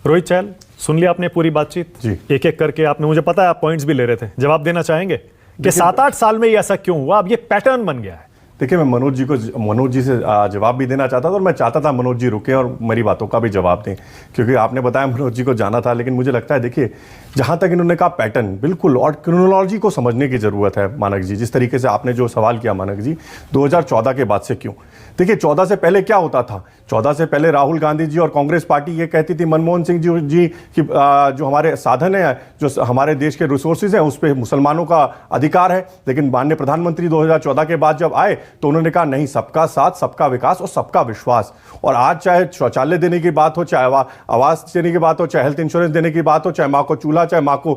रोहित चहल, सुन लिया आपने पूरी बातचीत जी। एक एक करके आपने, मुझे पता है आप पॉइंट्स भी ले रहे थे, जवाब देना चाहेंगे कि 7-8 साल में ये ऐसा क्यों हुआ? अब ये पैटर्न बन गया है। देखिए, मैं मनोज जी से जवाब भी देना चाहता था और मैं चाहता था मनोज जी रुके और मेरी बातों का भी जवाब दें, क्योंकि आपने बताया मनोज जी को जाना था। लेकिन मुझे लगता है, देखिए, जहां तक इन्होंने कहा पैटर्न, बिल्कुल, और क्रोनोलॉजी को समझने की जरूरत है। मानक जी, जिस तरीके से आपने जो सवाल किया मानक जी, 2014 के बाद से क्यों? देखिए, 14 से पहले क्या होता था? 14 से पहले राहुल गांधी जी और कांग्रेस पार्टी ये कहती थी, मनमोहन सिंह जी की जो हमारे साधन है, जो हमारे देश के रिसोर्सेज हैं, उस पर मुसलमानों का अधिकार है। लेकिन माननीय प्रधानमंत्री 2014 के बाद जब आए तो उन्होंने कहा नहीं, सबका साथ, सबका विकास और सबका विश्वास। और आज चाहे शौचालय देने की बात हो, चाहे आवास देने की बात हो, चाहे हेल्थ इंश्योरेंस देने की बात हो, चाहे माँ को चूल्हा, चाहे माँ को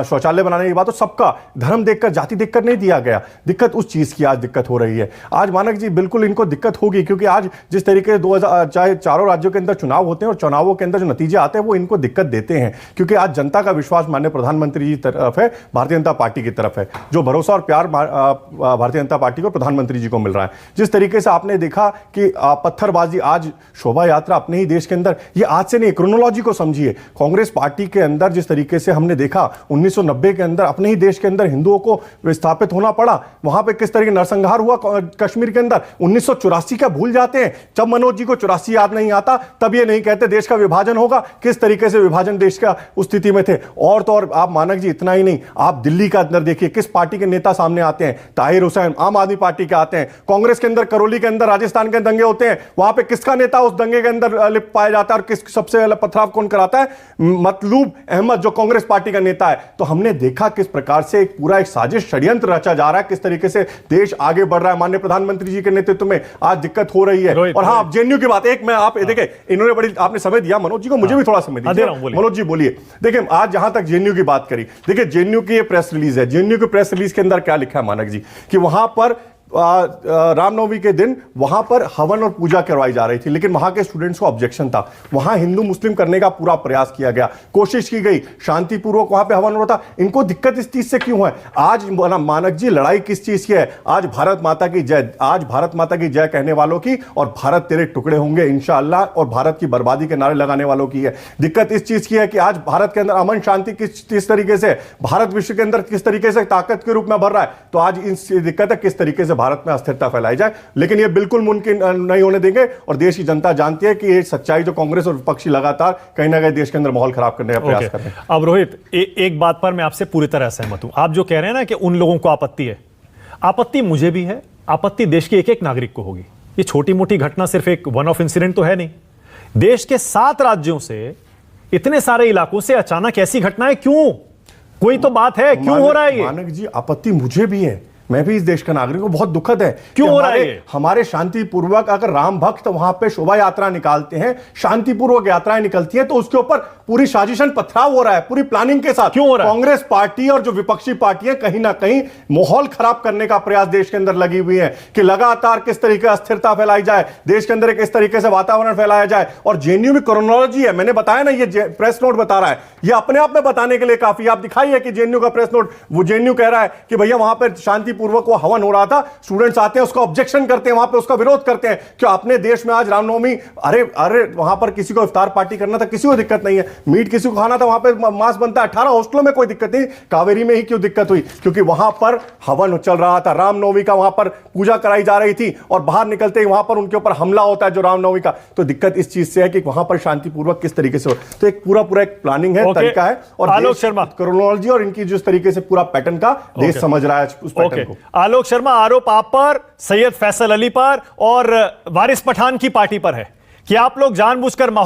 शौचालय बनाने की बात हो, सबका धर्म देखकर, जाति देखकर नहीं दिया गया। दिक्कत उस चीज की आज दिक्कत हो रही है। आज मानक जी, बिल्कुल इनको दिक्कत होगी, क्योंकि आज जिस तरीके से चाहे चारों राज्यों के अंदर चुनाव होते हैं और चुनावों के अंदर जो नतीजे आते हैं वो इनको दिक्कत देते हैं, क्योंकि आज जनता का विश्वास माननीय प्रधानमंत्री जी तरफ है, भारतीय जनता पार्टी की तरफ है। जो भरोसा और प्यार भारतीय जनता पार्टी को, प्रधानमंत्री जी को मिल रहा है। जिस तरीके से आपने देखा कि पत्थरबाजी, आज शोभा यात्रा अपने ही देश के अंदर, ये आज से नहीं, क्रोनोलॉजी को समझिए। कांग्रेस पार्टी के अंदर जिस तरीके से हमने देखा 1990 के अंदर अपने ही देश के अंदर हिंदुओं को विस्थापित होना पड़ा, वहां पे किस तरीके नरसंहार हुआ कश्मीर के अंदर। 1984 का भूल जाते हैं। जब मनोज जी को 84 याद नहीं आता, तब ये नहीं कहते देश का विभाजन होगा। किस तरीके से विभाजन देश का उस स्थिति में थे। और तो और आप मानक जी, इतना ही नहीं, आप दिल्ली का अंदर देखिए, किस पार्टी के नेता सामने आते हैं? ताहिर हुसैन आम आदमी पार्टी के आते हैं। कांग्रेस के अंदर करौली के अंदर राजस्थान के दंगे होते हैं, वहां पे किसका नेता उस दंगे के अंदर लिप्त पाया जाता है और किस सबसे पहले पथराव कौन कराता है? मतलूब अहमद, जो कांग्रेस पार्टी का नेता है। तो हमने देखा किस प्रकार से एक साजिश, षड्यंत्र रचा जा रहा है, किस तरीके से देश आगे बढ़ रहा है। माननीय प्रधानमंत्री जी के नेतृत्व में आज दिक्कत हो रही है। और हाँ, आप जेएनयू की बात, एक मैं आप देखिए, इन्होंने बड़ी आपने समय दिया मनोज जी को, मुझे भी थोड़ा समय दीजिए। मनोज जी बोलिए। देखिए, आज जहां तक जेएनयू की बात करी, देखिए जेएनयू की ये प्रेस रिलीज है। जेएनयू की प्रेस रिलीज के अंदर क्या लिखा है मानक जी, कि वहां पर रामनवमी के दिन वहां पर हवन और पूजा करवाई जा रही थी, लेकिन वहां के स्टूडेंट्स को ऑब्जेक्शन था। वहां हिंदू मुस्लिम करने का पूरा प्रयास किया गया, कोशिश की गई, शांतिपूर्वक वहां पे हवन हो रहा था। इनको दिक्कत इस चीज से क्यों है? आज मानक जी, लड़ाई किस चीज की है? आज भारत माता की जय, आज भारत माता की जय कहने वालों की, और भारत तेरे टुकड़े होंगे इंशाअल्लाह, और भारत की बर्बादी के नारे लगाने वालों की है। दिक्कत इस चीज की है कि आज भारत के अंदर अमन शांति किस तरीके से, भारत विश्व के अंदर किस तरीके से ताकत के रूप में भर रहा है। तो आज इन दिक्कत है किस तरीके से भारत में अस्थिरता फैलाई जाए, लेकिन यह बिल्कुल मुमकिन नहीं होने देंगे। और देश की जनता जानती है कि ये सच्चाई, जो कांग्रेस और विपक्षी लगातार कहीं ना कहीं देश के अंदर माहौल खराब करने का प्रयास कर रहे हैं। अब रोहित, एक बात पर मैं आपसे पूरी तरह सहमत हूं। आप जो कह रहे हैं ना कि उन लोगों को आपत्ति है, आपत्ति मुझे भी है, आपत्ति देश के एक एक नागरिक को होगी। ये छोटी मोटी घटना सिर्फ एक वन ऑफ इंसिडेंट तो है नहीं। देश के 7 राज्यों से, इतने सारे इलाकों से अचानक ऐसी घटनाएं क्यों? कोई तो बात है, क्यों हो रहा है ये? मानक जी, आपत्ति मुझे भी है, मैं भी इस देश का नागरिक हूं। बहुत दुखद है क्यों हो रहा है? हमारे शांतिपूर्वक, अगर राम भक्त वहां पे शोभा यात्रा निकालते हैं, शांतिपूर्वक यात्राएं निकलती हैं, तो उसके ऊपर पूरी साजिशन पथराव हो रहा है, पूरी प्लानिंग के साथ। क्यों हो रहा है? कांग्रेस पार्टी और जो विपक्षी पार्टियां कहीं ना कहीं माहौल खराब करने का प्रयास देश के अंदर लगी हुई है, कि लगातार किस तरीके अस्थिरता फैलाई जाए, देश के अंदर किस तरीके से वातावरण फैलाया जाए। और जेएनयू में क्रोनोलॉजी है, मैंने बताया ना, ये प्रेस नोट बता रहा है, ये अपने आप में बताने के लिए काफी। आप दिखाइए कि जेएनयू का प्रेस नोट, वो जेएनयू कह रहा है कि भैया वहां पर शांतिपूर्वक वो हवन हो रहा था, स्टूडेंट्स आते हैं, उसका ऑब्जेक्शन करते हैं, वहां पे उसका विरोध करते हैं। क्या अपने देश में आज रामनवमी, अरे वहां पर किसी को इफ्तार पार्टी करना था, किसी को दिक्कत नहीं है। मीट किसी को खाना था, वहां पे मांस बनता है। 18 हॉस्टलों में कोई दिक्कत नहीं, कावेरी में ही क्यों दिक्कत हुई? क्योंकि वहां पर हवन चल रहा था, रामनवमी का वहां पर पूजा कराई जा रही थी, और बाहर निकलते ही वहां पर उनके ऊपर हमला होता है, जो रामनवमी का। तो दिक्कत इस चीज से है कि वहां पर शांतिपूर्वक किस तरीके से हो। तो एक पूरा एक प्लानिंग है, तरीका है, और आलोक शर्मा, क्रोनोलॉजी और इनकी जिस तरीके से पूरा पैटर्न का देश समझ रहा है उस पैटर्न को। आलोक शर्मा, आरोप आप पर, सैयद फैसल अली पर और वारिस पठान की पार्टी पर है कि आप लोग जानबूझकर